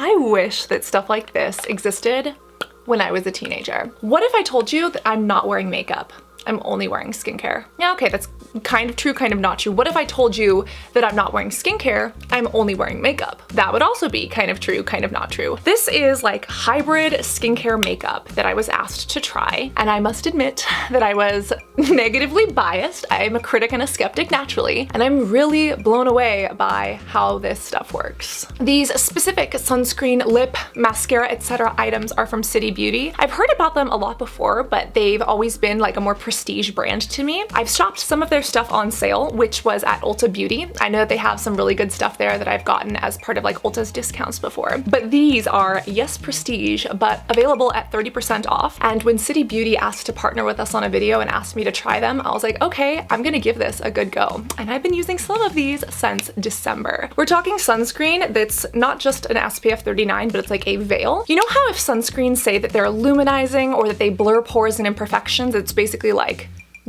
I wish that stuff like this existed when I was a teenager. What if I told you that I'm not wearing makeup? I'm only wearing skincare. Yeah, okay, that's kind of true, kind of not true. What if I told you that I'm not wearing skincare, I'm only wearing makeup? That would also be kind of true, kind of not true. This is like hybrid skincare makeup that I was asked to try, and I must admit that I was negatively biased. I'm a critic and a skeptic naturally, and I'm really blown away by how this stuff works. These specific sunscreen, lip, mascara, etc. items are from City Beauty. I've heard about them a lot before, but they've always been like a more prestige brand to me. I've shopped some of their stuff on sale, which was at Ulta Beauty. I know that they have some really good stuff there that I've gotten as part of like Ulta's discounts before. But these are, yes, prestige, but available at 30% off. And when City Beauty asked to partner with us on a video and asked me to try them, I was like, okay, I'm gonna give this a good go. And I've been using some of these since December. We're talking sunscreen that's not just an SPF 39, but it's like a veil. You know how if sunscreens say that they're luminizing or that they blur pores and imperfections, it's basically like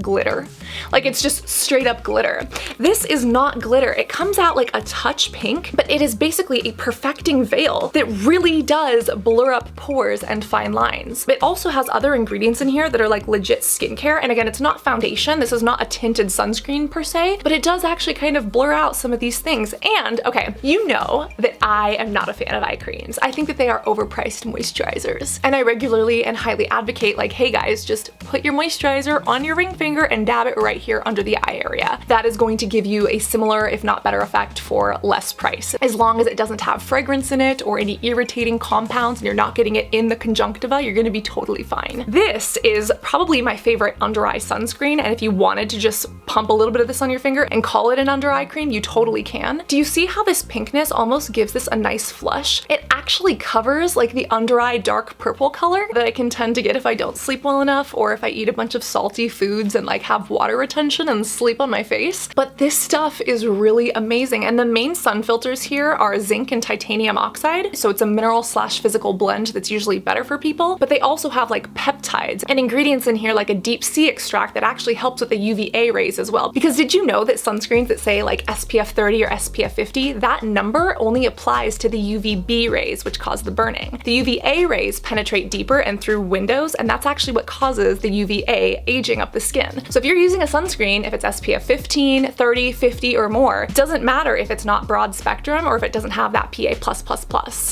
glitter. Like it's just straight up glitter. This is not glitter. It comes out like a touch pink, but it is basically a perfecting veil that really does blur up pores and fine lines. It also has other ingredients in here that are like legit skincare. And again, it's not foundation. This is not a tinted sunscreen per se, but it does actually kind of blur out some of these things. And okay, you know that I am not a fan of eye creams. I think that they are overpriced moisturizers. And I regularly and highly advocate like, hey guys, just put your moisturizer on your ring finger and dab it right here under the eye area. That is going to give you a similar, if not better effect for less price. As long as it doesn't have fragrance in it or any irritating compounds and you're not getting it in the conjunctiva, you're gonna be totally fine. This is probably my favorite under eye sunscreen, and if you wanted to just pump a little bit of this on your finger and call it an under eye cream, you totally can. Do you see how this pinkness almost gives this a nice flush? It actually covers like the under eye dark purple color that I can tend to get if I don't sleep well enough or if I eat a bunch of salty foods and like have water retention and sleep on my face. But this stuff is really amazing, and the main sun filters here are zinc and titanium oxide, so it's a mineral slash physical blend that's usually better for people, but they also have like peptides and ingredients in here like a deep sea extract that actually helps with the UVA rays as well. Because did you know that sunscreens that say like SPF 30 or SPF 50, that number only applies to the UVB rays, which cause the burning. The UVA rays penetrate deeper and through windows, and that's actually what causes the UVA aging up the skin. So if you're using a sunscreen, if it's SPF 15, 30, 50 or more, it doesn't matter if it's not broad spectrum or if it doesn't have that PA+++.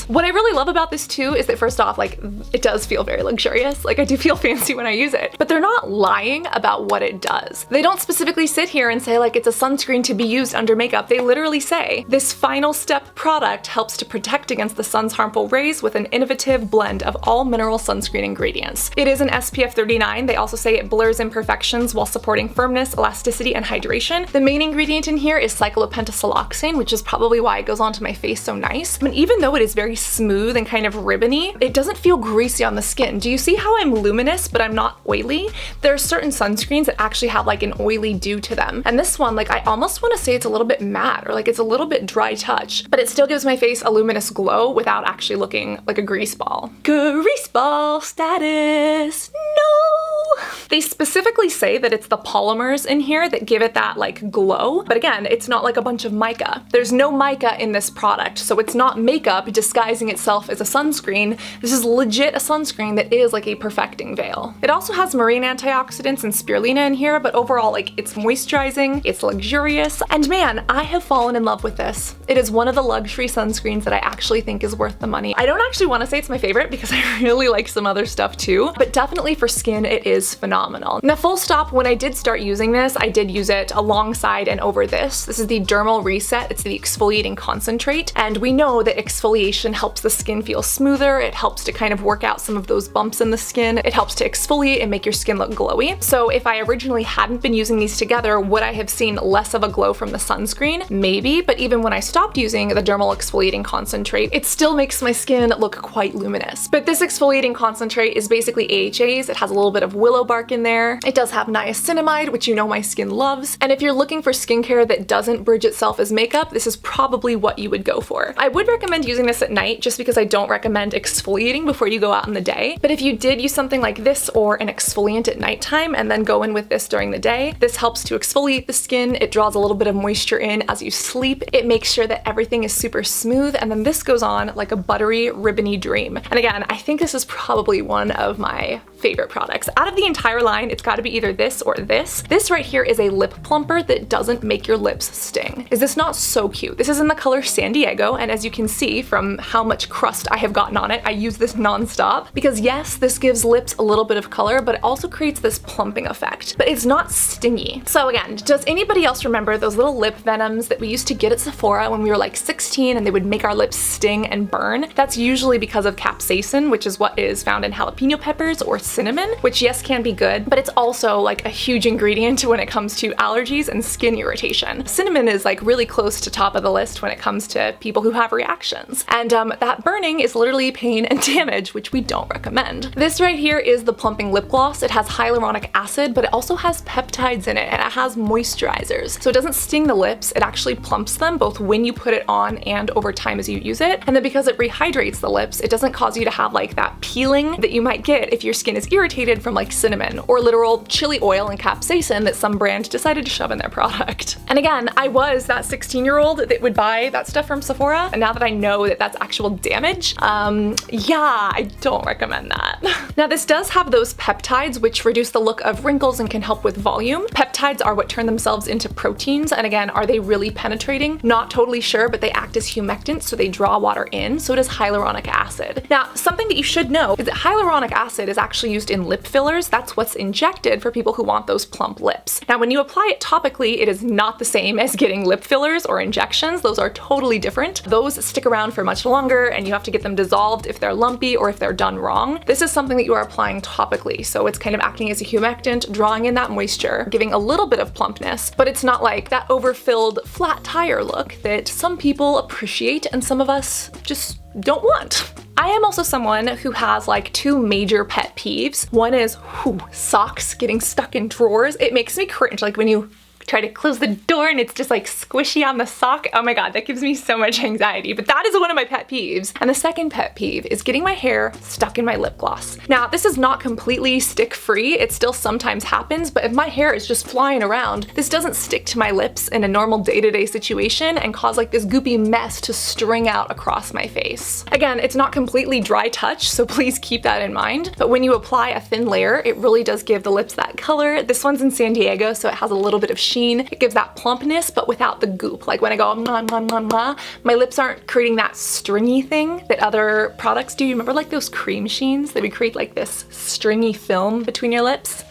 What I really love about this too is that first off, like it does feel very luxurious. Like I do feel fancy when I use it, but they're not lying about what it does. They don't specifically sit here and say like it's a sunscreen to be used under makeup. They literally say this final step product helps to protect against the sun's harmful rays with an innovative blend of all mineral sunscreen ingredients. It is an SPF 39. They also say it blurs imperfections while supporting firmness, elasticity, and hydration. The main ingredient in here is cyclopentasiloxane, which is probably why it goes onto my face so nice. I mean, even though it is very smooth and kind of ribbony, it doesn't feel greasy on the skin. Do you see how I'm luminous, but I'm not oily? There are certain sunscreens that actually have like an oily dew to them. And this one, like I almost want to say it's a little bit matte or like it's a little bit dry touch, but it still gives my face a luminous glow without actually looking like a grease ball. Grease ball status, no! They specifically say that it's the polymers in here that give it that like glow, but again, it's not like a bunch of mica. There's no mica in this product, so it's not makeup disguising itself as a sunscreen. This is legit a sunscreen that is like a perfecting veil. It also has marine antioxidants and spirulina in here, but overall like it's moisturizing, it's luxurious, and man, I have fallen in love with this. It is one of the luxury sunscreens that I actually think is worth the money. I don't actually want to say it's my favorite because I really like some other stuff too, but definitely for skin it is phenomenal. Now full stop, when I did start using this, I did use it alongside and over this. This is the Dermal Reset. It's the exfoliating concentrate, and we know that exfoliation helps the skin feel smoother. It helps to kind of work out some of those bumps in the skin. It helps to exfoliate and make your skin look glowy. So if I originally hadn't been using these together, would I have seen less of a glow from the sunscreen? Maybe, but even when I stopped using the Dermal Exfoliating Concentrate, it still makes my skin look quite luminous. But this exfoliating concentrate is basically AHAs. It has a little bit of willow bark in there. It does have niacinamide, which you know my skin loves. And if you're looking for skincare that doesn't bridge itself as makeup, this is probably what you would go for. I would recommend using this at night just because I don't recommend exfoliating before you go out in the day. But if you did use something like this or an exfoliant at nighttime and then go in with this during the day, this helps to exfoliate the skin. It draws a little bit of moisture in as you sleep. It makes sure that everything is super smooth, and then this goes on like a buttery, ribbony dream. And again, I think this is probably one of my favorite products. Out of the entire line, it's got to be either this or this. This right here is a lip plumper that doesn't make your lips sting. Is this not so cute? This is in the color San Diego, and as you can see from how much crust I have gotten on it, I use this nonstop because yes, this gives lips a little bit of color, but it also creates this plumping effect, but it's not stingy. So again, does anybody else remember those little lip venoms that we used to get at Sephora when we were like 16 and they would make our lips sting and burn? That's usually because of capsaicin, which is what is found in jalapeno peppers, or cinnamon, which yes can be good, but it's also like a huge ingredient when it comes to allergies and skin irritation. Cinnamon is like really close to top of the list when it comes to people who have reactions. And that burning is literally pain and damage, which we don't recommend. This right here is the Plumping Lip Gloss. It has hyaluronic acid, but it also has peptides in it, and it has moisturizers. So it doesn't sting the lips, it actually plumps them both when you put it on and over time as you use it. And then because it rehydrates the lips, it doesn't cause you to have like that peeling that you might get if your skin is irritated from like cinnamon or literal chili oil and capsaicin that some brand decided to shove in their product. And again, I was that 16-year-old that would buy that stuff from Sephora, and now that I know that that's actual damage, yeah, I don't recommend that. Now this does have those peptides which reduce the look of wrinkles and can help with volume. Peptides are what turn themselves into proteins, and again, are they really penetrating? Not totally sure, but they act as humectants, so they draw water in. So does hyaluronic acid. Now, something that you should know is that hyaluronic acid is actually used in lip fillers. That's what's injected for people who want those plump lips. Now, when you apply it topically, it is not the same as getting lip fillers or injections. Those are totally different. Those stick around for much longer, and you have to get them dissolved if they're lumpy or if they're done wrong. This is something that you are applying topically, so it's kind of acting as a humectant, drawing in that moisture, giving a little bit of plumpness, but it's not like that overfilled flat tire look that some people appreciate and some of us just don't want. I am also someone who has like two major pet peeves. One is socks getting stuck in drawers. It makes me cringe, like when you try to close the door and it's just like squishy on the sock. Oh my god, that gives me so much anxiety, but that is one of my pet peeves. And the second pet peeve is getting my hair stuck in my lip gloss. Now, this is not completely stick free. It still sometimes happens, but if my hair is just flying around, this doesn't stick to my lips in a normal day-to-day situation and cause like this goopy mess to string out across my face. Again, it's not completely dry touch, so please keep that in mind. But when you apply a thin layer, it really does give the lips that color. This one's in San Diego, so it has a little bit of sheen. It gives that plumpness, but without the goop. Like when I go mwah, mwah, mwah, mwah, my lips aren't creating that stringy thing that other products do. You remember like those cream sheens that would create like this stringy film between your lips?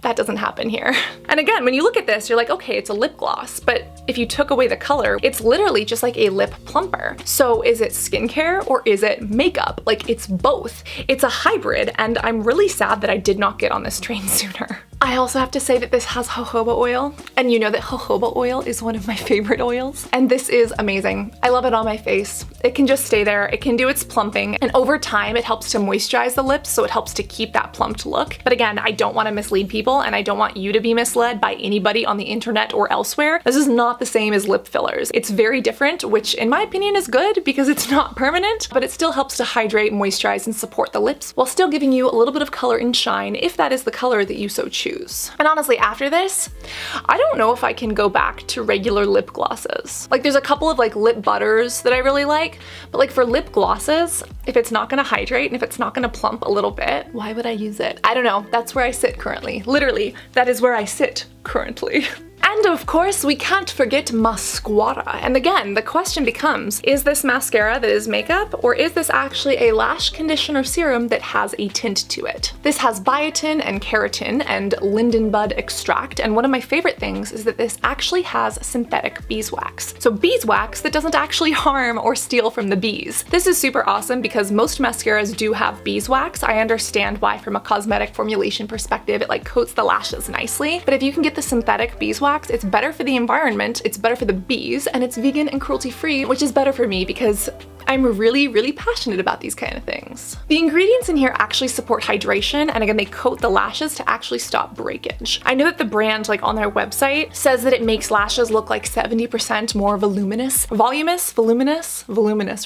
That doesn't happen here. And again, when you look at this, you're like, okay, it's a lip gloss, but if you took away the color, it's literally just like a lip plumper. So is it skincare or is it makeup? Like, it's both. It's a hybrid, and I'm really sad that I did not get on this train sooner. I also have to say that this has jojoba oil, and you know that jojoba oil is one of my favorite oils, and this is amazing. I love it on my face. It can just stay there, it can do its plumping, and over time it helps to moisturize the lips, so it helps to keep that plumped look. But again, I don't want to mislead people, and I don't want you to be misled by anybody on the internet or elsewhere. This is not the same as lip fillers. It's very different, which in my opinion is good because it's not permanent, but it still helps to hydrate, moisturize, and support the lips while still giving you a little bit of color and shine if that is the color that you so choose. And honestly, after this, I don't know if I can go back to regular lip glosses. Like, there's a couple of like lip butters that I really like, but like for lip glosses, if it's not gonna hydrate and if it's not gonna plump a little bit, why would I use it? I don't know. That's where I sit currently. Literally, that is where I sit currently. And of course, we can't forget mascara. And again, the question becomes, is this mascara that is makeup, or is this actually a lash conditioner serum that has a tint to it? This has biotin and keratin and lindenbud extract, and one of my favorite things is that this actually has synthetic beeswax. So beeswax that doesn't actually harm or steal from the bees. This is super awesome because most mascaras do have beeswax. I understand why from a cosmetic formulation perspective it like coats the lashes nicely, but if you can get the synthetic beeswax, it's better for the environment, it's better for the bees, and it's vegan and cruelty-free, which is better for me because I'm really, really passionate about these kind of things. The ingredients in here actually support hydration, and again, they coat the lashes to actually stop breakage. I know that the brand, like on their website, says that it makes lashes look like 70% more voluminous,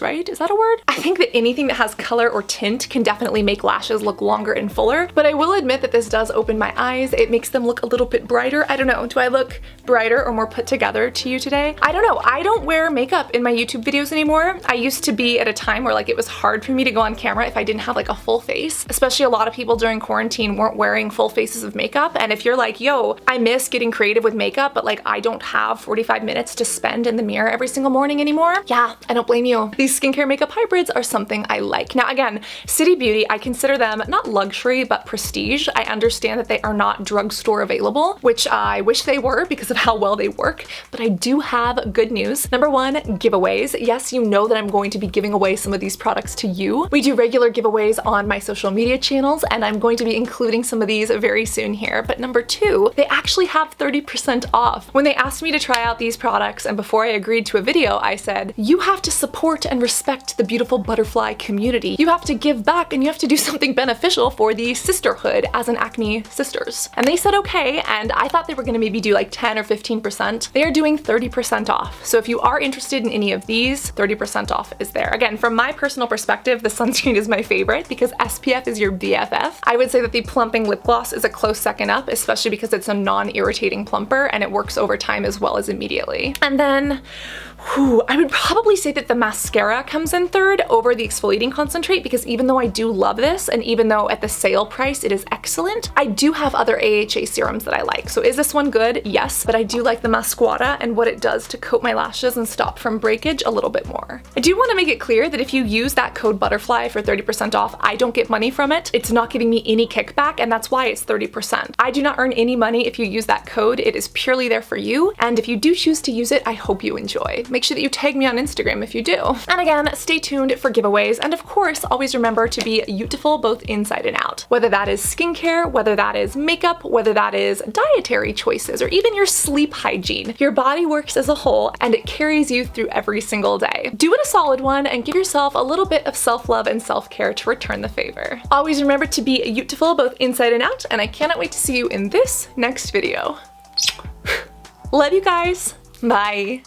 right? Is that a word? I think that anything that has color or tint can definitely make lashes look longer and fuller, but I will admit that this does open my eyes. It makes them look a little bit brighter. I don't know, do I look brighter or more put together to you today? I don't know. I don't wear makeup in my YouTube videos anymore. I used to be at a time where like it was hard for me to go on camera if I didn't have like a full face, especially a lot of people during quarantine weren't wearing full faces of makeup. And if you're like, yo, I miss getting creative with makeup, but like I don't have 45 minutes to spend in the mirror every single morning anymore, yeah, I don't blame you. These skincare makeup hybrids are something I like. Now again, City Beauty, I consider them not luxury, but prestige. I understand that they are not drugstore available, which I wish they were because of how well they work, but I do have good news. Number one, giveaways. Yes, you know that I'm going to be giving away some of these products to you. We do regular giveaways on my social media channels, and I'm going to be including some of these very soon here. But number two, they actually have 30% off. When they asked me to try out these products, and before I agreed to a video, I said, you have to support and respect the beautiful butterfly community. You have to give back and you have to do something beneficial for the sisterhood as an acne sisters. And they said okay, and I thought they were gonna maybe do like 10 or 15%. They are doing 30% off. So if you are interested in any of these, 30% off is there. Again, from my personal perspective, the sunscreen is my favorite because SPF is your BFF. I would say that the Plumping Lip Gloss is a close second up, especially because it's a non-irritating plumper and it works over time as well as immediately. And then, I would probably say that the mascara comes in third over the exfoliating concentrate, because even though I do love this, and even though at the sale price it is excellent, I do have other AHA serums that I like. So is this one good? Yes, but I do like the Mascara and what it does to coat my lashes and stop from breakage a little bit more. I do want to make it clear that if you use that code BUTTERFLY for 30% off, I don't get money from it. It's not giving me any kickback, and that's why it's 30%. I do not earn any money if you use that code. It is purely there for you, and if you do choose to use it, I hope you enjoy. Make sure that you tag me on Instagram if you do. And again, stay tuned for giveaways, and of course, always remember to be beautiful both inside and out. Whether that is skincare, whether that is makeup, whether that is dietary choices, or even your sleep hygiene. Your body works as a whole, and it carries you through every single day. Do it a solid one, and give yourself a little bit of self-love and self-care to return the favor. Always remember to be beautiful both inside and out, and I cannot wait to see you in this next video. Love you guys. Bye.